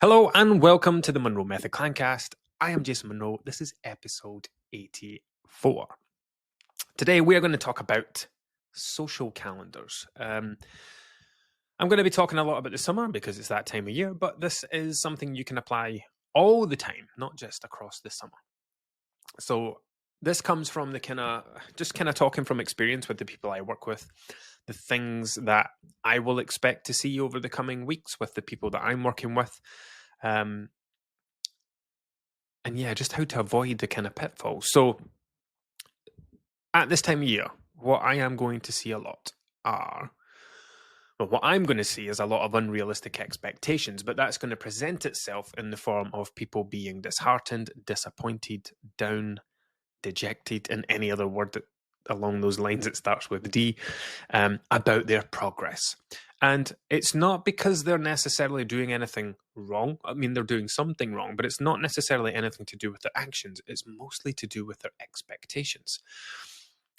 Hello and welcome to the Monroe Method Clancast. I am Jason Monroe. This is episode 84. Today we are going to talk about social calendars. I'm going to be talking a lot about the summer because it's that time of year, but this is something you can apply all the time, not just across the summer. So this comes from the kind of talking from experience with the people I work with, the things that I will expect to see over the coming weeks with the people that I'm working with. And yeah, just how to avoid the kind of pitfalls. So at this time of year, what I am going to see a lot are, well, what I'm going to see is a lot of unrealistic expectations, but that's going to present itself in the form of people being disheartened, disappointed, down, dejected, and any other word that along those lines that starts with D, about their progress. And it's not because they're necessarily doing anything wrong. I mean, they're doing something wrong, but it's not necessarily anything to do with their actions. It's mostly to do with their expectations.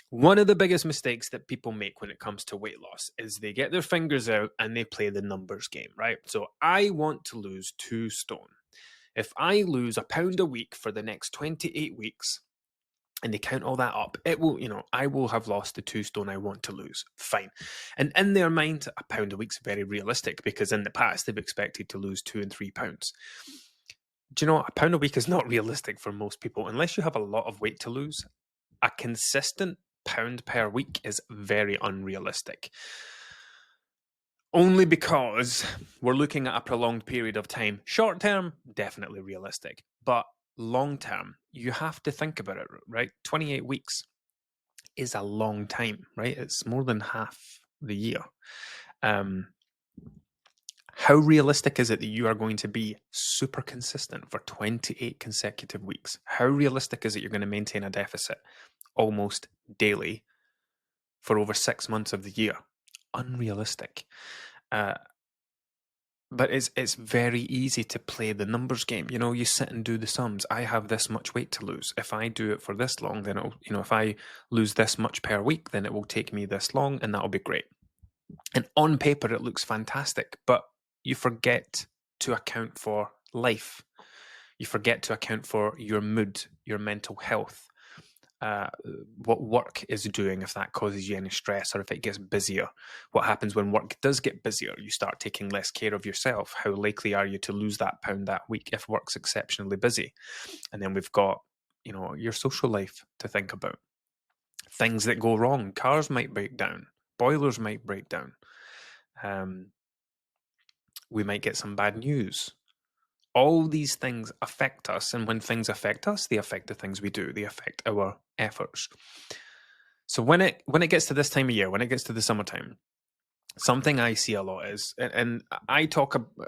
One of the biggest mistakes that people make when it comes to weight loss is they get their fingers out and they play the numbers game, right? So I want to lose 2 stone. If I lose a pound a week for the next 28 weeks, and they count all that up, it will, I will have lost the 2 stone I want to lose. Fine. And in their mind, a pound a week's very realistic because in the past they've expected to lose 2 and 3 pounds. Do you know what? A pound a week is not realistic for most people unless you have a lot of weight to lose. A consistent pound per week is very unrealistic. Only because we're looking at a prolonged period of time. Short term, definitely realistic. But long term, you have to think about it, right? 28 weeks is a long time, right? It's more than half the year. How realistic is it that you are going to be super consistent for 28 consecutive weeks? How realistic is it you're going to maintain a deficit almost daily for over 6 months of the year? Unrealistic. But it's very easy to play the numbers game. You sit and do the sums. I have this much weight to lose. If I do it for this long, then it'll, if I lose this much per week, then it will take me this long and that'll be great. And on paper, it looks fantastic, but you forget to account for life. You forget to account for your mood, your mental health, what work is doing, if that causes you any stress or if it gets busier. What happens when work does get busier? You start taking less care of yourself. How likely are you to lose that pound that week if work's exceptionally busy? And then we've got, your social life to think about. Things that go wrong. Cars might break down. Boilers might break down. We might get some bad news. All these things affect us, and when things affect us, they affect the things we do. They affect our efforts. So when it gets to this time of year, when it gets to the summertime, something I see a lot is, and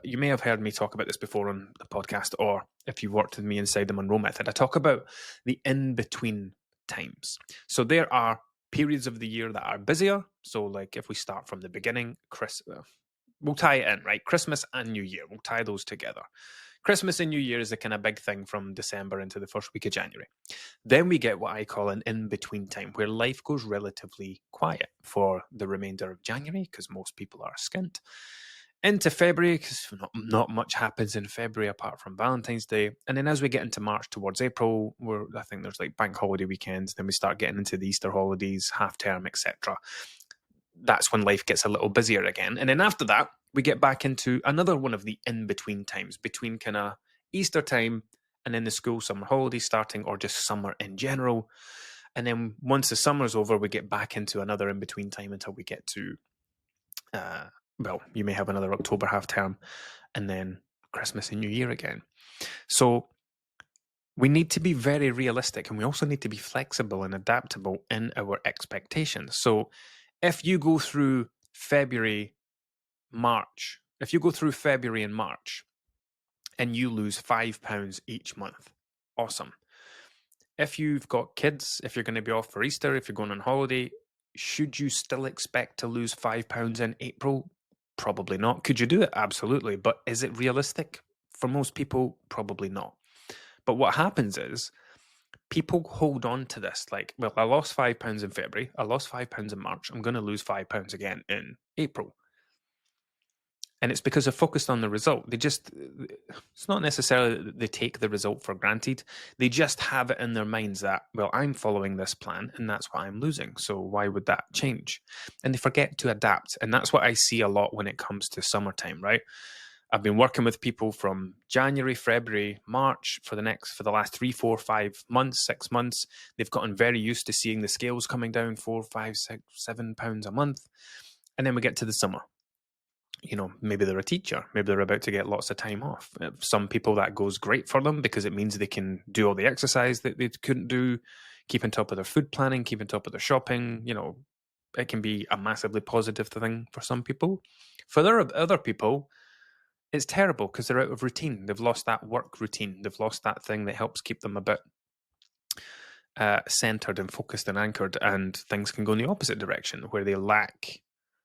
you may have heard me talk about this before on the podcast, or if you've worked with me inside the Monroe Method, I talk about the in-between times. So there are periods of the year that are busier. So like if we start from the beginning, we'll tie it in, right? Christmas and New Year, we'll tie those together. Christmas and New Year is a kind of big thing from December into the first week of January. Then we get what I call an in-between time, where life goes relatively quiet for the remainder of January, because most people are skint. Into February, because not much happens in February apart from Valentine's Day. And then as we get into March towards April, where I think there's like bank holiday weekends, then we start getting into the Easter holidays, half term, etc. That's when life gets a little busier again. And then after that, we get back into another one of the in-between times, between kind of Easter time and then the school summer holidays starting, or just summer in general. And then once the summer's over, we get back into another in-between time until we get to, you may have another October half term and then Christmas and New Year again. So we need to be very realistic, and we also need to be flexible and adaptable in our expectations. So if you go through February and March, and you lose £5 each month, awesome. If you've got kids, if you're going to be off for Easter, if you're going on holiday, should you still expect to lose £5 in April? Probably not. Could you do it? Absolutely. But is it realistic? For most people, probably not. But what happens is people hold on to this like, well, I lost £5 in February, I lost £5 in March, I'm going to lose £5 again in April. And it's because they're focused on the result. It's not necessarily that they take the result for granted. They just have it in their minds that, well, I'm following this plan and that's what I'm losing. So why would that change? And they forget to adapt. And that's what I see a lot when it comes to summertime, right? I've been working with people from January, February, March for the last 3, 4, 5 months, 6 months. They've gotten very used to seeing the scales coming down 4, 5, 6, 7 pounds a month. And then we get to the summer. Maybe they're a teacher. Maybe they're about to get lots of time off. Some people, that goes great for them because it means they can do all the exercise that they couldn't do, keep on top of their food planning, keep on top of their shopping. It can be a massively positive thing for some people. For other people, it's terrible because they're out of routine. They've lost that work routine. They've lost that thing that helps keep them a bit centered and focused and anchored, and things can go in the opposite direction where they lack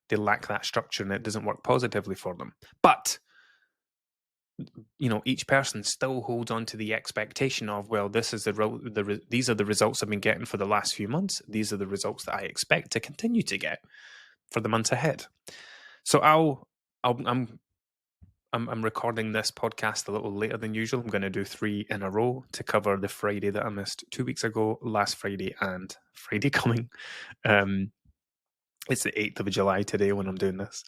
that structure and it doesn't work positively for them. But each person still holds on to the expectation of, well, this is these are the results I've been getting for the last few months. These are the results that I expect to continue to get for the months ahead. So I'm recording this podcast a little later than usual. I'm going to do 3 in a row to cover the Friday that I missed 2 weeks ago, last Friday, and Friday coming. It's the 8th of July today when I'm doing this.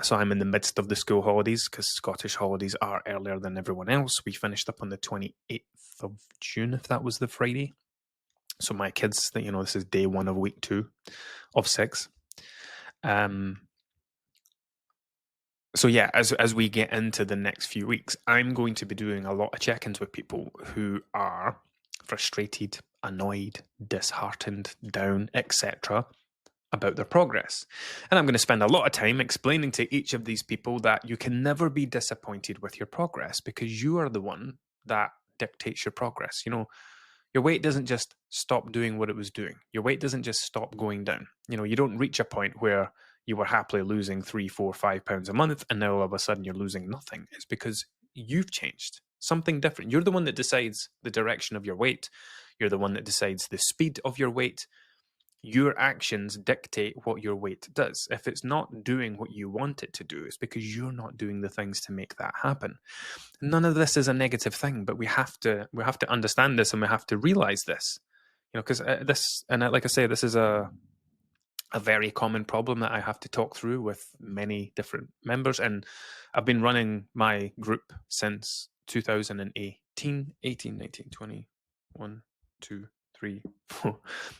So I'm in the midst of the school holidays because Scottish holidays are earlier than everyone else. We finished up on the 28th of June, if that was the Friday. So my kids, this is day 1 of week 2 of 6. So yeah, as we get into the next few weeks, I'm going to be doing a lot of check-ins with people who are frustrated, annoyed, disheartened, down, etc. about their progress. And I'm going to spend a lot of time explaining to each of these people that you can never be disappointed with your progress because you are the one that dictates your progress. Your weight doesn't just stop doing what it was doing. Your weight doesn't just stop going down. You don't reach a point where you were happily losing 3, 4, 5 pounds a month and now all of a sudden you're losing nothing. It's because you've changed. Something different. You're the one that decides the direction of your weight. You're the one that decides the speed of your weight. Your actions dictate what your weight does. If it's not doing what you want it to do, it's because you're not doing the things to make that happen. None of this is a negative thing, but we have to understand this and we have to realize this. Because like I say, this is a very common problem that I have to talk through with many different members. And I've been running my group since 2018, 18, 19, 20, 1, 2, 3, 4.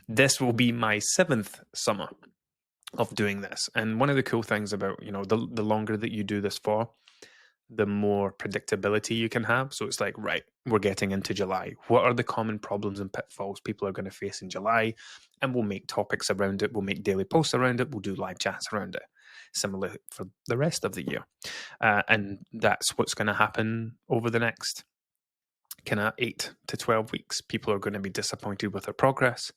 This will be my 7th summer of doing this. And one of the cool things about, the longer that you do this for, the more predictability you can have. So it's like, right, we're getting into July. What are the common problems and pitfalls people are going to face in July? And we'll make topics around it. We'll make daily posts around it. We'll do live chats around it. Similar for the rest of the year. And that's what's going to happen over the next kind of 8 to 12 weeks. People are going to be disappointed with their progress.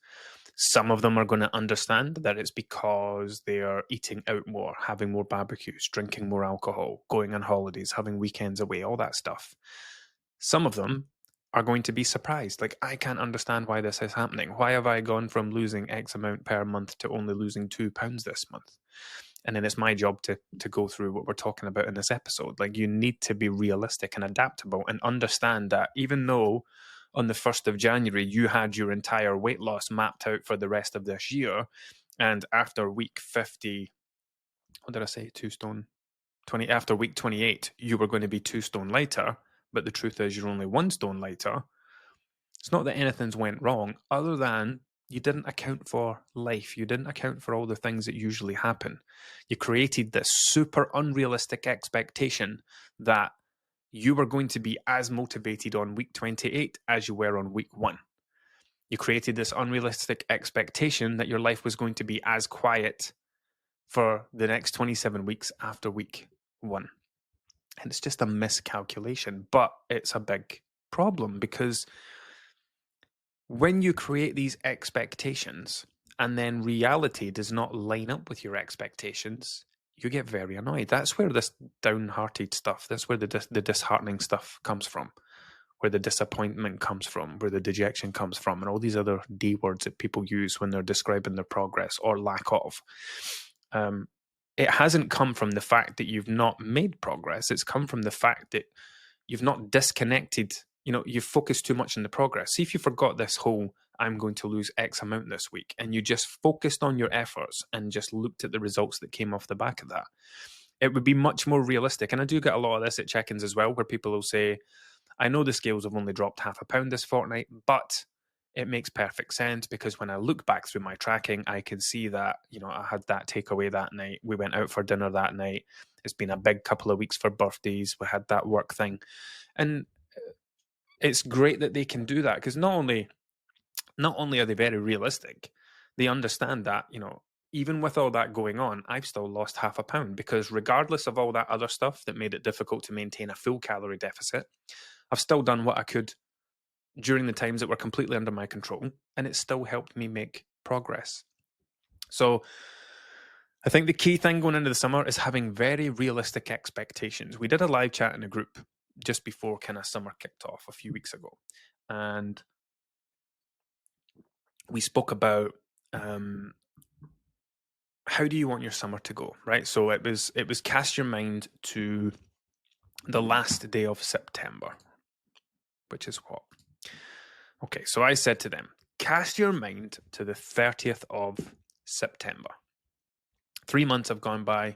Some of them are going to understand that it's because they are eating out more, having more barbecues, drinking more alcohol, going on holidays, having weekends away, all that stuff. Some of them are going to be surprised. Like, I can't understand why this is happening. Why have I gone from losing X amount per month to only losing £2 this month? And then it's my job to go through what we're talking about in this episode. Like, you need to be realistic and adaptable and understand that even though on the 1st of January, you had your entire weight loss mapped out for the rest of this year. And after week 50, what did I say? 2 stone 20. After week 28, you were going to be 2 stone lighter. But the truth is you're only 1 stone lighter. It's not that anything's went wrong other than you didn't account for life. You didn't account for all the things that usually happen. You created this super unrealistic expectation that you were going to be as motivated on week 28 as you were on week 1. You created this unrealistic expectation that your life was going to be as quiet for the next 27 weeks after week 1. And it's just a miscalculation, but it's a big problem because when you create these expectations and then reality does not line up with your expectations, you get very annoyed. That's where this downhearted stuff, that's where the disheartening stuff comes from, where the disappointment comes from, where the dejection comes from, and all these other D words that people use when they're describing their progress or lack of. it hasn't come from the fact that you've not made progress. It's come from the fact that you've not disconnected. You've focused too much on the progress. See if you forgot this whole I'm going to lose X amount this week, and you just focused on your efforts and just looked at the results that came off the back of that. It would be much more realistic. And I do get a lot of this at check-ins as well, where people will say, I know the scales have only dropped half a pound this fortnight, but it makes perfect sense because when I look back through my tracking, I can see that, I had that takeaway that night. We went out for dinner that night. It's been a big couple of weeks for birthdays. We had that work thing. And it's great that they can do that because not only are they very realistic, they understand that, even with all that going on, I've still lost half a pound because regardless of all that other stuff that made it difficult to maintain a full calorie deficit, I've still done what I could during the times that were completely under my control, and it still helped me make progress. So I think the key thing going into the summer is having very realistic expectations. We did a live chat in a group just before kind of summer kicked off a few weeks ago, and we spoke about how do you want your summer to go, right? So it was cast your mind to the last day of September, which is what? Okay, so I said to them, cast your mind to the 30th of September. 3 months have gone by.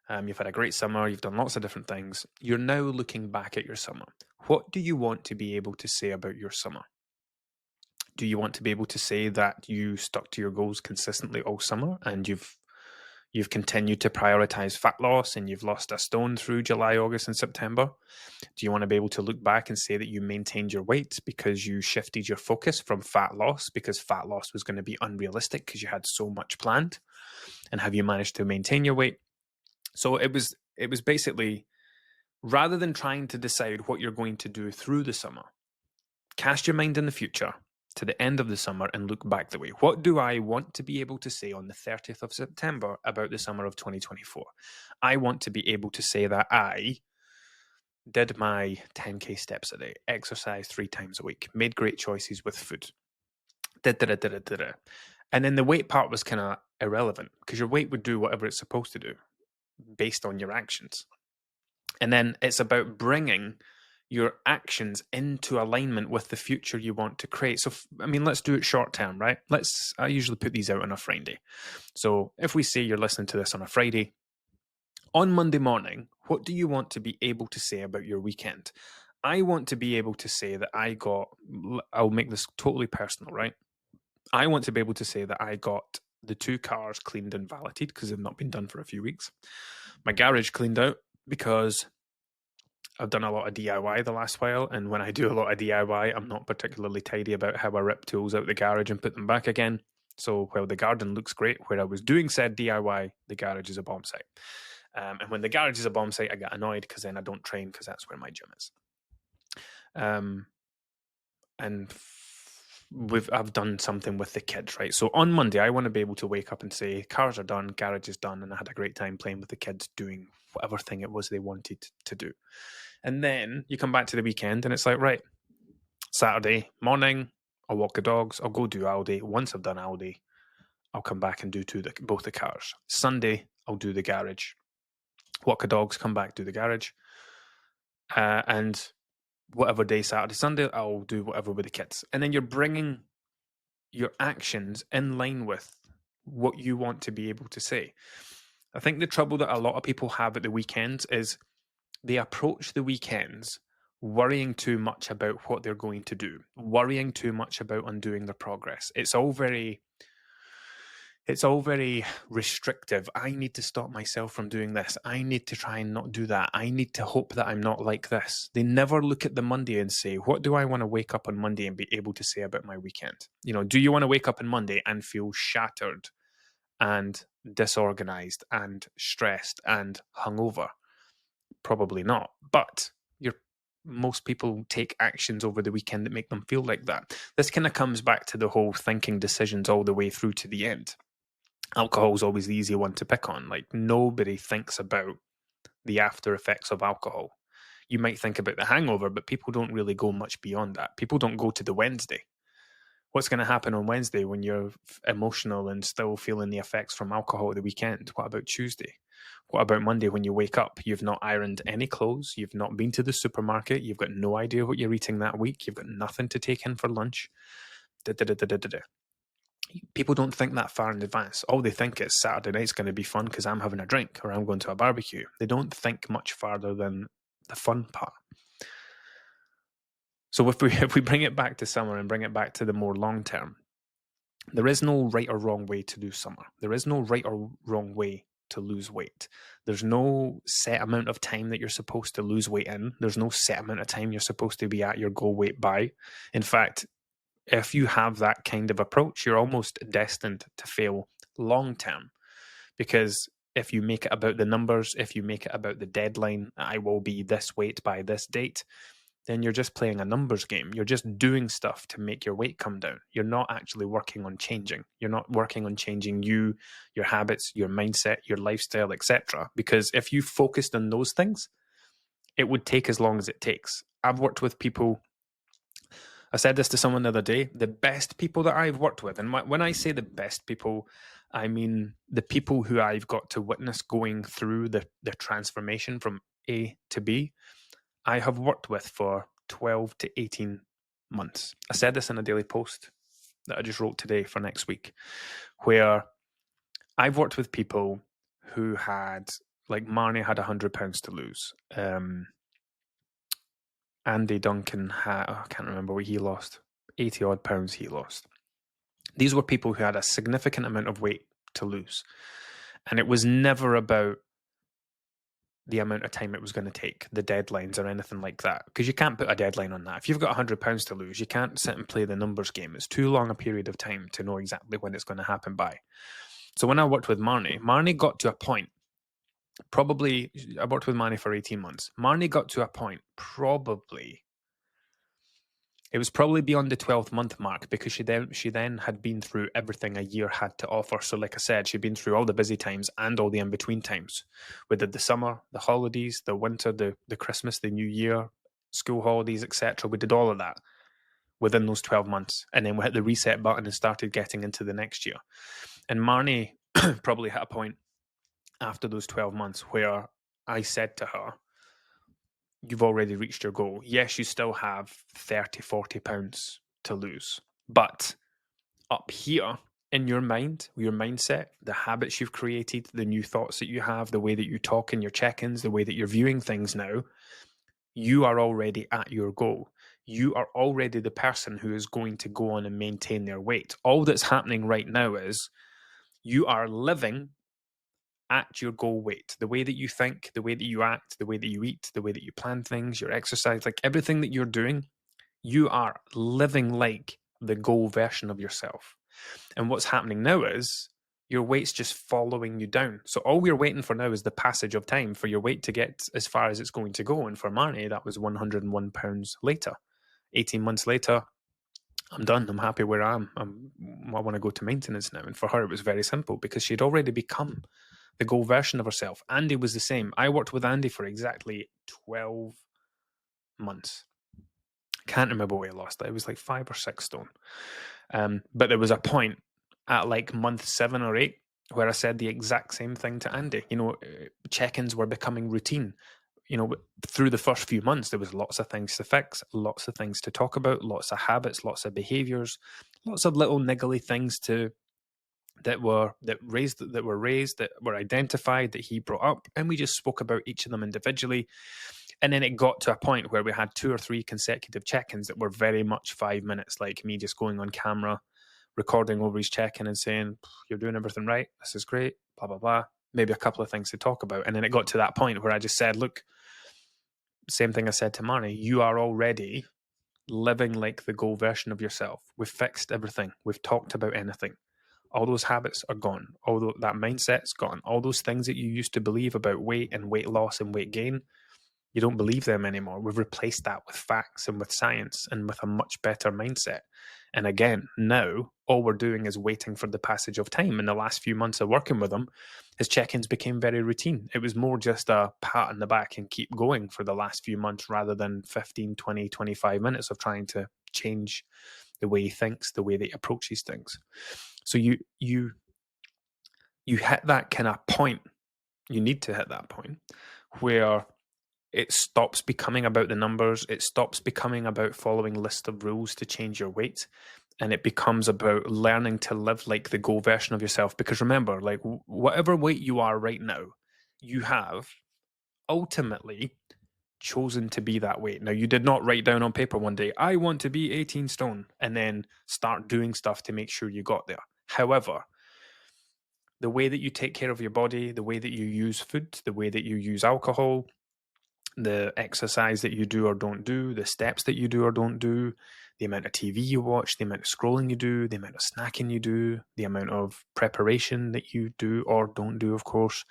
You've had a great summer. You've done lots of different things. You're now looking back at your summer. What do you want to be able to say about your summer? Do you want to be able to say that you stuck to your goals consistently all summer and you've continued to prioritize fat loss and you've lost a stone through July, August, and September? Do you want to be able to look back and say that you maintained your weight because you shifted your focus from fat loss because fat loss was going to be unrealistic because you had so much planned? And have you managed to maintain your weight? So it was basically, rather than trying to decide what you're going to do through the summer, cast your mind in the future to the end of the summer and look back the way. What do I want to be able to say on the 30th of September about the summer of 2024? I want to be able to say that I did my 10K steps a day, exercised 3 times a week, made great choices with food, and then the weight part was kind of irrelevant because your weight would do whatever it's supposed to do based on your actions. And then it's about bringing your actions into alignment with the future you want to create. So, let's do it short term, right? I usually put these out on a Friday. So if we say you're listening to this on a Friday, on Monday morning, what do you want to be able to say about your weekend? I want to be able to say that I'll make this totally personal, right? I want to be able to say that I got the 2 cars cleaned and valeted because they've not been done for a few weeks. My garage cleaned out because I've done a lot of DIY the last while, and when I do a lot of DIY, I'm not particularly tidy about how I rip tools out the garage and put them back again. So while the garden looks great, where I was doing said DIY, the garage is a bomb site. And when the garage is a bomb site, I get annoyed because then I don't train because that's where my gym is. And I've done something with the kids, right? So on Monday, I want to be able to wake up and say, cars are done, garage is done, and I had a great time playing with the kids doing whatever thing it was they wanted to do. And then you come back to the weekend and it's like, right, Saturday morning, I'll walk the dogs, I'll go do Aldi. Once I've done Aldi, I'll come back and do both the cars. Sunday, I'll do the garage. Walk the dogs, come back, do the garage. And whatever day, Saturday, Sunday, I'll do whatever with the kids. And then you're bringing your actions in line with what you want to be able to say. I think the trouble that a lot of people have at the weekends is they approach the weekends worrying too much about what they're going to do, worrying too much about undoing their progress. It's all very restrictive. I need to stop myself from doing this. I need to try and not do that. I need to hope that I'm not like this. They never look at the Monday and say, what do I want to wake up on Monday and be able to say about my weekend? Do you want to wake up on Monday and feel shattered and disorganized and stressed and hungover? Probably not. But most people take actions over the weekend that make them feel like that. This kind of comes back to the whole thinking decisions all the way through to the end. Alcohol is always the easy one to pick on. Like, nobody thinks about the after effects of alcohol. You might think about the hangover, but people don't really go much beyond that. People don't go to the Wednesday. What's going to happen on Wednesday when you're emotional and still feeling the effects from alcohol at the weekend? What about Tuesday? What about Monday when you wake up? You've not ironed any clothes. You've not been to the supermarket. You've got no idea what you're eating that week. You've got nothing to take in for lunch. People don't think that far in advance. All they think is Saturday night's going to be fun because I'm having a drink or I'm going to a barbecue. They don't think much farther than the fun part. So if we bring it back to summer and bring it back to the more long term, there is no right or wrong way to do summer. There is no right or wrong way to lose weight. There's no set amount of time that you're supposed to lose weight in. There's no set amount of time you're supposed to be at your goal weight by. In fact, if you have that kind of approach, you're almost destined to fail long term. Because if you make it about the numbers, if you make it about the deadline, I will be this weight by this date, then you're just playing a numbers game. You're just doing stuff to make your weight come down. You're not actually working on changing. You're not working on changing you, your habits, your mindset, your lifestyle, etc. Because if you focused on those things, it would take as long as it takes. I've worked with people. I said this to someone the other day. The best people that I've worked with, and when I say the best people, I mean the people who I've got to witness going through the transformation from A to B, I have worked with for 12 to 18 months. I said this in a daily post that I just wrote today for next week, where I've worked with people who had, like Marnie had £100 to lose. Andy Duncan had, I can't remember what he lost, 80 odd pounds he lost. These were people who had a significant amount of weight to lose. And it was never about the amount of time it was going to take, the deadlines or anything like that, because you can't put a deadline on that. If you've got £100 to lose, you can't sit and play the numbers game. It's too long a period of time to know exactly when it's going to happen by. So when I worked with Marnie got to a point, probably, I worked with Marnie for 18 months. Marnie got to a point, it was probably beyond the 12th month mark, because she then had been through everything a year had to offer. So like I said, she'd been through all the busy times and all the in-between times. We did the summer, the holidays, the winter, the Christmas, the New Year, school holidays, etc. We did all of that within those 12 months. And then we hit the reset button and started getting into the next year. And Marnie probably hit a point after those 12 months where I said to her, you've already reached your goal. Yes, you still have 30, 40 pounds to lose. But up here in your mind, your mindset, the habits you've created, the new thoughts that you have, the way that you talk in your check-ins, the way that you're viewing things now, you are already at your goal. You are already the person who is going to go on and maintain their weight. All that's happening right now is you are living at your goal weight. The way that you think, the way that you act, the way that you eat, the way that you plan things, your exercise, like everything that you're doing, you are living like the goal version of yourself. And what's happening now is your weight's just following you down. So all we're waiting for now is the passage of time for your weight to get as far as it's going to go. And for Marnie, that was 101 pounds later. 18 months later, I'm done. I'm happy where I am. I want to go to maintenance now. And for her, it was very simple because she'd already become the goal version of herself. Andy was the same. I worked with Andy for exactly 12 months. Can't remember what he lost. It was like 5 or 6 stone. But there was a point at like month 7 or 8 where I said the exact same thing to Andy. You know, check-ins were becoming routine. You know, through the first few months, there was lots of things to fix, lots of things to talk about, lots of habits, lots of behaviors, lots of little niggly things that were raised, that were identified, that he brought up, and we just spoke about each of them individually. And then it got to a point where we had 2 or 3 consecutive check-ins that were very much 5 minutes, like me just going on camera, recording over his check-in and saying, you're doing everything right, this is great, blah, blah, blah. Maybe a couple of things to talk about. And then it got to that point where I just said, look, same thing I said to Marnie, you are already living like the goal version of yourself. We've fixed everything. We've talked about anything. All those habits are gone. All that mindset's gone. All those things that you used to believe about weight and weight loss and weight gain, you don't believe them anymore. We've replaced that with facts and with science and with a much better mindset. And again, now all we're doing is waiting for the passage of time. In the last few months of working with him, his check-ins became very routine. It was more just a pat on the back and keep going for the last few months rather than 15, 20, 25 minutes of trying to change the way he thinks, the way that he approaches things. So you hit that kind of point. You need to hit that point where it stops becoming about the numbers. It stops becoming about following a list of rules to change your weight. And it becomes about learning to live like the goal version of yourself. Because remember, like whatever weight you are right now, you have ultimately chosen to be that weight. Now, you did not write down on paper one day, I want to be 18 stone, and then start doing stuff to make sure you got there. However, the way that you take care of your body, the way that you use food, the way that you use alcohol, the exercise that you do or don't do, the steps that you do or don't do, the amount of TV you watch, the amount of scrolling you do, the amount of snacking you do, the amount of preparation that you do or don't do, of course.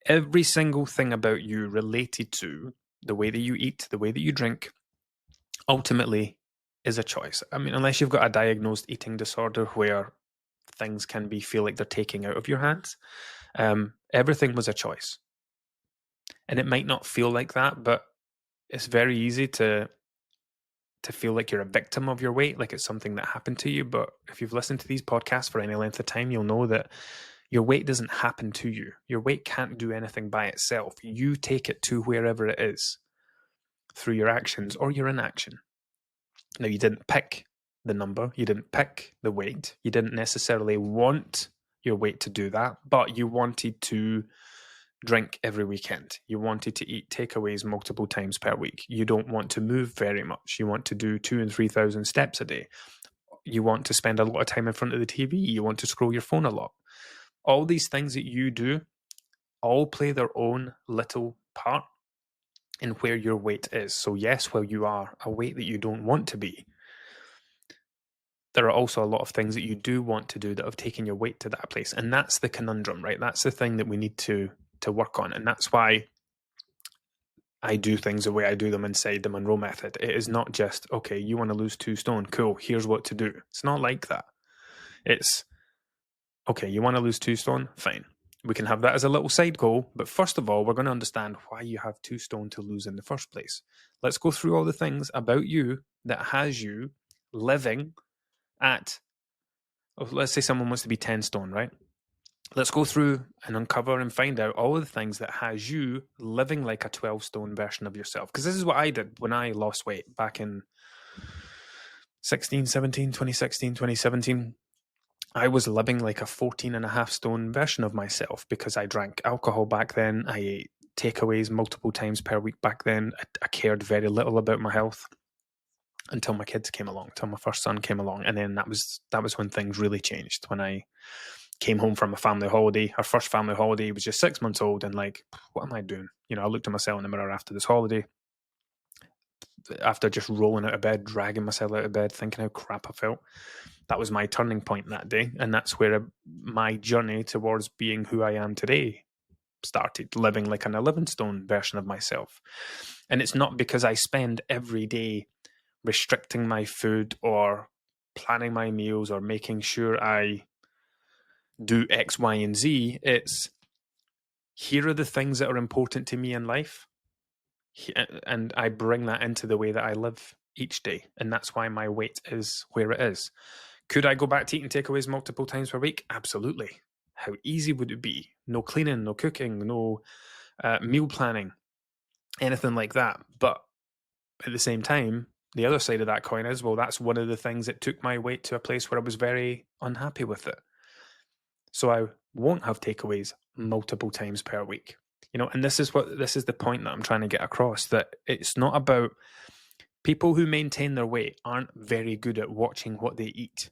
Every single thing about you related to the way that you eat, the way that you drink, ultimately is a choice. I mean, unless you've got a diagnosed eating disorder where things can feel like they're taking out of your hands, everything was a choice. And it might not feel like that, but it's very easy to feel like you're a victim of your weight, like it's something that happened to you. But if you've listened to these podcasts for any length of time, you'll know that your weight doesn't happen to you. Your weight can't do anything by itself. You take it to wherever it is through your actions or your inaction. Now, you didn't pick the number. You didn't pick the weight. You didn't necessarily want your weight to do that, but you wanted to drink every weekend. You wanted to eat takeaways multiple times per week. You don't want to move very much. You want to do 2,000 and 3,000 steps a day. You want to spend a lot of time in front of the TV. You want to scroll your phone a lot. All these things that you do all play their own little part in where your weight is. So yes, while you are a weight that you don't want to be, there are also a lot of things that you do want to do that have taken your weight to that place. And that's the conundrum, right? That's the thing that we need to work on. And that's why I do things the way I do them inside the Monroe method. It is not just, okay, you want to lose 2 stone. Cool. Here's what to do. It's not like that. It's, okay, you want to lose 2 stone? Fine. We can have that as a little side goal. But first of all, we're going to understand why you have 2 stone to lose in the first place. Let's go through all the things about you that has you living at, let's say someone wants to be 10 stone, right? Let's go through and uncover and find out all of the things that has you living like a 12 stone version of yourself. Because this is what I did when I lost weight back in 2017. I was living like a 14.5 stone version of myself because I drank alcohol back then. I ate takeaways multiple times per week back then. I cared very little about my health until my kids came along, until my first son came along. And then that was when things really changed. When I came home from a family holiday. Our first family holiday, he was just 6 months old, and like, what am I doing? I looked at myself in the mirror after this holiday, after just rolling out of bed, dragging myself out of bed, thinking how crap I felt. That was my turning point that day, and that's where my journey towards being who I am today started, living like an 11 stone version of myself. And it's not because I spend every day restricting my food or planning my meals or making sure I do X, Y, and Z. It's, here are the things that are important to me in life, and I bring that into the way that I live each day, and that's why my weight is where it is. Could I go back to eating takeaways multiple times per week? Absolutely. How easy would it be? No cleaning, no cooking, no meal planning, anything like that. But at the same time, the other side of that coin is, well, that's one of the things that took my weight to a place where I was very unhappy with it. So I won't have takeaways multiple times per week. And this is the point that I'm trying to get across, that it's not about, people who maintain their weight aren't very good at watching what they eat.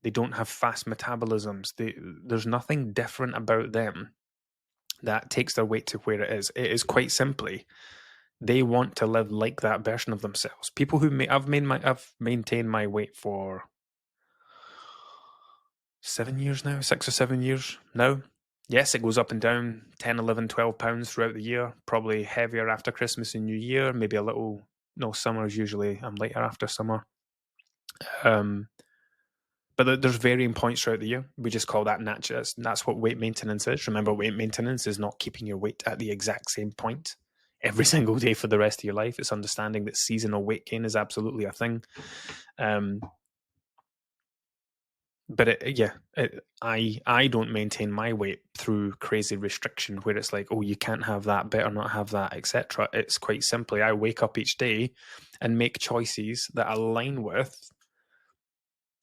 They don't have fast metabolisms. There's nothing different about them that takes their weight to where it is. It is quite simply, they want to live like that version of themselves. People who I've maintained my weight for 7 years now, 6 or 7 years now. Yes, it goes up and down 10, 11, 12 pounds throughout the year, probably heavier after Christmas and New Year, maybe a little, no, summer's usually, I'm lighter after summer. But there's varying points throughout the year. We just call that natural. That's what weight maintenance is. Remember, weight maintenance is not keeping your weight at the exact same point every single day for the rest of your life. It's understanding that seasonal weight gain is absolutely a thing. But I don't maintain my weight through crazy restriction where it's like, oh, you can't have that, better not have that, etc. It's quite simply, I wake up each day and make choices that align with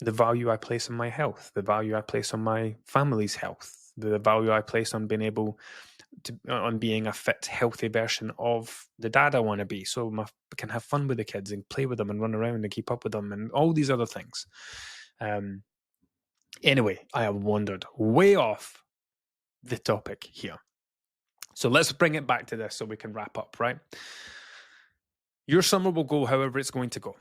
the value I place on my health, the value I place on my family's health, the value I place on being able to, on being a fit, healthy version of the dad I want to be. So I can have fun with the kids and play with them and run around and keep up with them and all these other things. Anyway, I have wandered way off the topic here. So let's bring it back to this so we can wrap up, right? Your summer will go however it's going to go.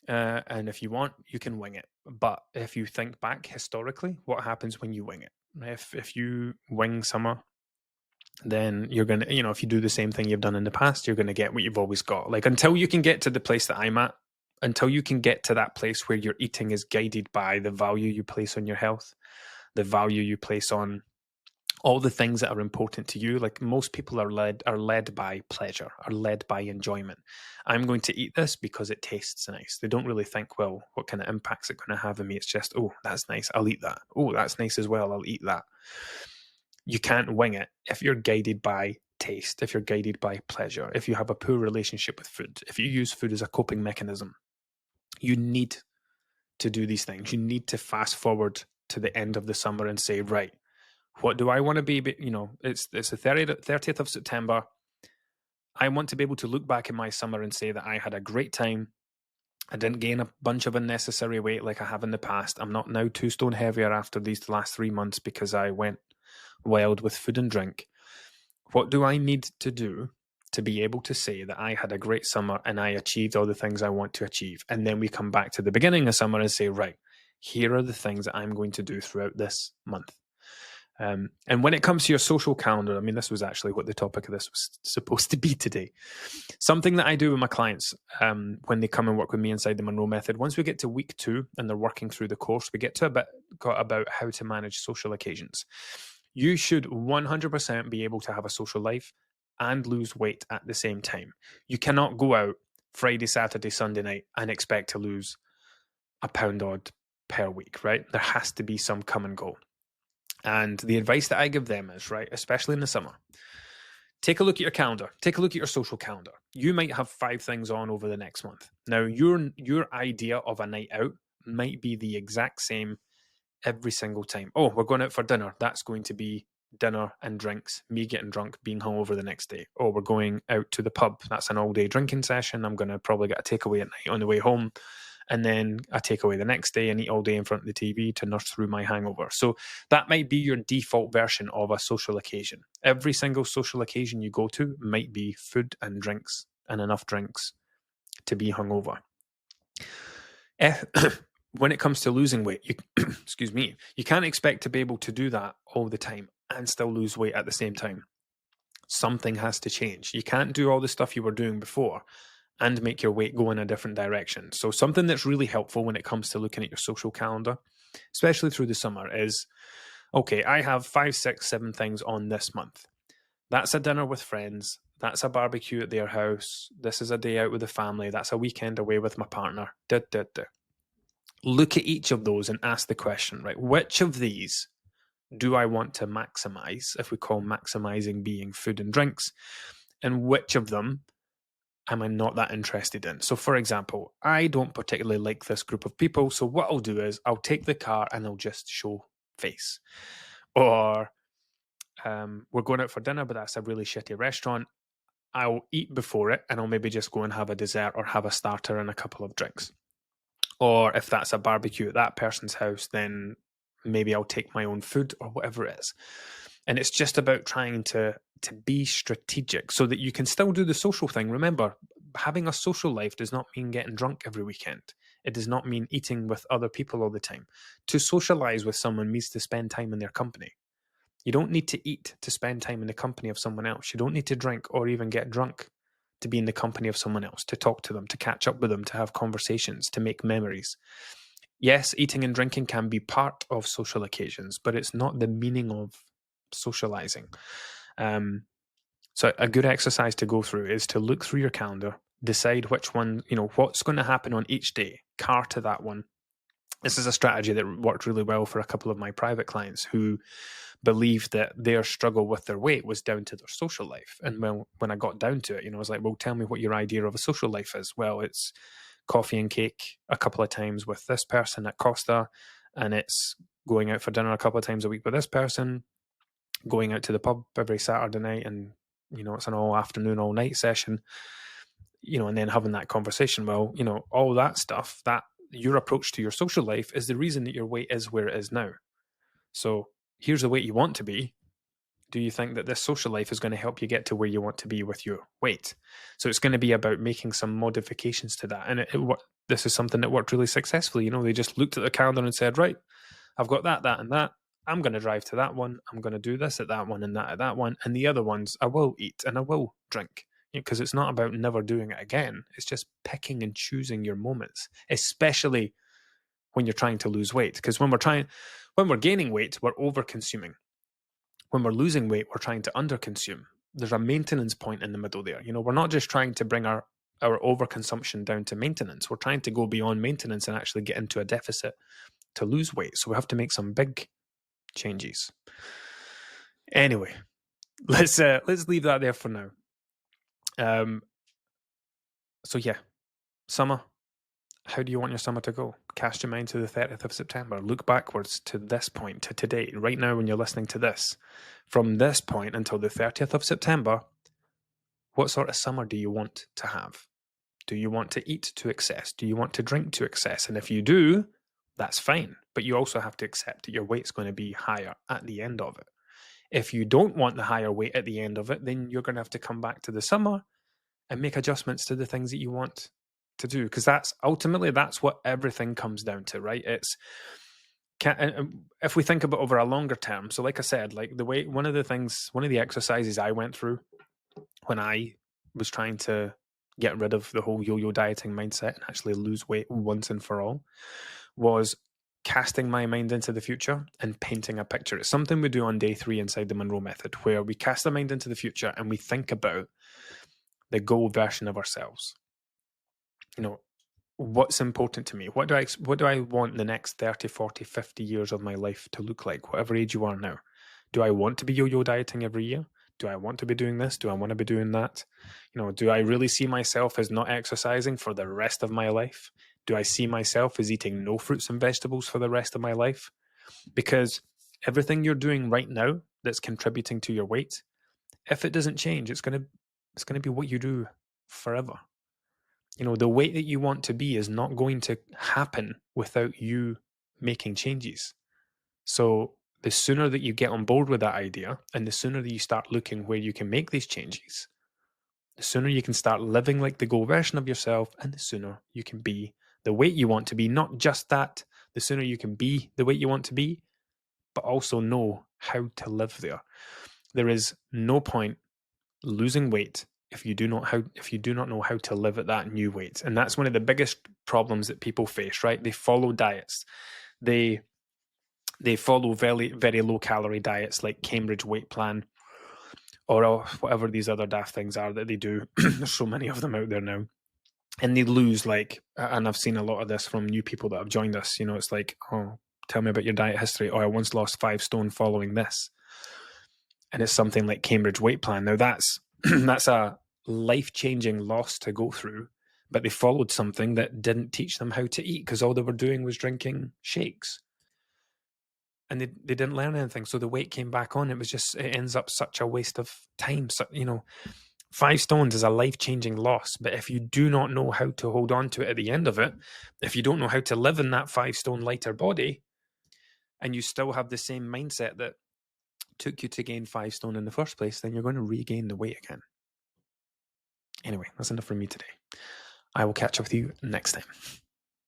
And if you want, you can wing it. But if you think back historically, what happens when you wing it? If you wing summer, then you're going to, if you do the same thing you've done in the past, you're going to get what you've always got. Like, until you can get to the place that I'm at, until you can get to that place where your eating is guided by the value you place on your health, the value you place on all the things that are important to you. Like, most people are led by pleasure, are led by enjoyment. I'm going to eat this because it tastes nice. They don't really think, well, what kind of impact's it going to have on me? It's just, oh, that's nice, I'll eat that. Oh, that's nice as well, I'll eat that. You can't wing it if you're guided by taste, if you're guided by pleasure, if you have a poor relationship with food, if you use food as a coping mechanism. You need to do these things. You need to fast forward to the end of the summer and say, right, what do I want to be? It's the 30th of September. I want to be able to look back in my summer and say that I had a great time. I didn't gain a bunch of unnecessary weight like I have in the past. I'm not now 2 stone heavier after these last 3 months because I went wild with food and drink. What do I need to do to be able to say that I had a great summer and I achieved all the things I want to achieve? And then we come back to the beginning of summer and say, right, here are the things that I'm going to do throughout this month. And when it comes to your social calendar, I mean, this was actually what the topic of this was supposed to be today. Something that I do with my clients when they come and work with me inside the Monroe Method, once we get to week 2 and they're working through the course, we get to a bit about how to manage social occasions. You should 100% be able to have a social life and lose weight at the same time. You cannot go out Friday, Saturday, Sunday night and expect to lose a pound odd per week, right? There has to be some come and go. And the advice that I give them is, right, especially in the summer, take a look at your calendar. Take a look at your social calendar. You might have 5 things on over the next month. Now, your idea of a night out might be the exact same every single time. Oh, we're going out for dinner. That's going to be dinner and drinks, me getting drunk, being hungover the next day. Oh, we're going out to the pub. That's an all-day drinking session. I'm going to probably get a takeaway at night on the way home, and then a takeaway the next day and eat all day in front of the TV to nurse through my hangover. So that might be your default version of a social occasion. Every single social occasion you go to might be food and drinks and enough drinks to be hungover. When it comes to losing weight, excuse me, you can't expect to be able to do that all the time and still lose weight at the same time. Something has to change. You can't do all the stuff you were doing before and make your weight go in a different direction. So something that's really helpful when it comes to looking at your social calendar, especially through the summer, is, okay, I have 5, 6, 7 things on this month. That's a dinner with friends. That's a barbecue at their house. This is a day out with the family. That's a weekend away with my partner. Look at each of those and ask the question, right, which of these do I want to maximize, if we call maximizing being food and drinks, and which of them am I not that interested in? So, for example, I don't particularly like this group of people, so what I'll do is I'll take the car and I'll just show face. Or we're going out for dinner, but that's a really shitty restaurant. I'll eat before it and I'll maybe just go and have a dessert or have a starter and a couple of drinks. Or if that's a barbecue at that person's house, then maybe I'll take my own food or whatever it is. And it's just about trying to be strategic so that you can still do the social thing. Remember, having a social life does not mean getting drunk every weekend. It does not mean eating with other people all the time. To socialize with someone means to spend time in their company. You don't need to eat to spend time in the company of someone else. You don't need to drink or even get drunk to be in the company of someone else, to talk to them, to catch up with them, to have conversations, to make memories. Yes, eating and drinking can be part of social occasions, but it's not the meaning of socializing. So a good exercise to go through is to look through your calendar, decide which one, what's going to happen on each day, car to that one. This is a strategy that worked really well for a couple of my private clients who believed that their struggle with their weight was down to their social life. And when I got down to it, I was like, well, tell me what your idea of a social life is. Well, it's coffee and cake a couple of times with this person at Costa, and it's going out for dinner a couple of times a week with this person, going out to the pub every Saturday night, and it's an all afternoon, all night session, and then having that conversation. Well, all that stuff, that your approach to your social life is the reason that your weight is where it is now. So here's the weight you want to be. Do you think that this social life is going to help you get to where you want to be with your weight? So it's going to be about making some modifications to that. And this is something that worked really successfully. They just looked at the calendar and said, right, I've got that, and that. I'm going to drive to that one. I'm going to do this at that one and that at that one. And the other ones, I will eat and I will drink. Because it's not about never doing it again. It's just picking and choosing your moments, especially when you're trying to lose weight. Because when we're gaining weight, we're over consuming. When we're losing weight, we're trying to underconsume. There's a maintenance point in the middle there. We're not just trying to bring our overconsumption down to maintenance. We're trying to go beyond maintenance and actually get into a deficit to lose weight. So we have to make some big changes. Anyway, let's leave that there for now. So yeah, summer. How do you want your summer to go? Cast your mind to the 30th of September. Look backwards to this point, to today, right now when you're listening to this. From this point until the 30th of September, what sort of summer do you want to have? Do you want to eat to excess? Do you want to drink to excess? And if you do, that's fine. But you also have to accept that your weight's going to be higher at the end of it. If you don't want the higher weight at the end of it, then you're going to have to come back to the summer and make adjustments to the things that you want to do, because that's what everything comes down to, right? It's if we think about over a longer term. So like I said, like one of the exercises I went through when I was trying to get rid of the whole yo-yo dieting mindset and actually lose weight once and for all was casting my mind into the future and painting a picture. It's something we do on day 3 inside the Monroe method, where we cast the mind into the future and we think about the goal version of ourselves. What's important to me? What do I want the next 30, 40, 50 years of my life to look like, whatever age you are now? Do I want to be yo-yo dieting every year? Do I want to be doing this? Do I want to be doing that? Do I really see myself as not exercising for the rest of my life? Do I see myself as eating no fruits and vegetables for the rest of my life? Because everything you're doing right now that's contributing to your weight, if it doesn't change, it's going to be what you do forever. The weight that you want to be is not going to happen without you making changes. So the sooner that you get on board with that idea, and the sooner that you start looking where you can make these changes, the sooner you can start living like the goal version of yourself, and the sooner you can be the weight you want to be. Not just that, the sooner you can be the weight you want to be, but also know how to live there. There is no point losing weight if you do not know how to live at that new weight. And that's one of the biggest problems that people face, right? They follow diets. They follow very, very low calorie diets like Cambridge Weight Plan or whatever these other daft things are that they do. There's so many of them out there now. And they lose and I've seen a lot of this from new people that have joined us. It's like, oh, tell me about your diet history. Oh, I once lost 5 stone following this. And it's something like Cambridge Weight Plan. Now that's a life-changing loss to go through, but they followed something that didn't teach them how to eat, because all they were doing was drinking shakes. And they didn't learn anything. So the weight came back on. It ends up such a waste of time. So, 5 stones is a life-changing loss. But if you do not know how to hold on to it at the end of it, if you don't know how to live in that 5 stone lighter body, and you still have the same mindset that took you to gain 5 stone in the first place, then you're going to regain the weight again. Anyway, that's enough from me today. I will catch up with you next time.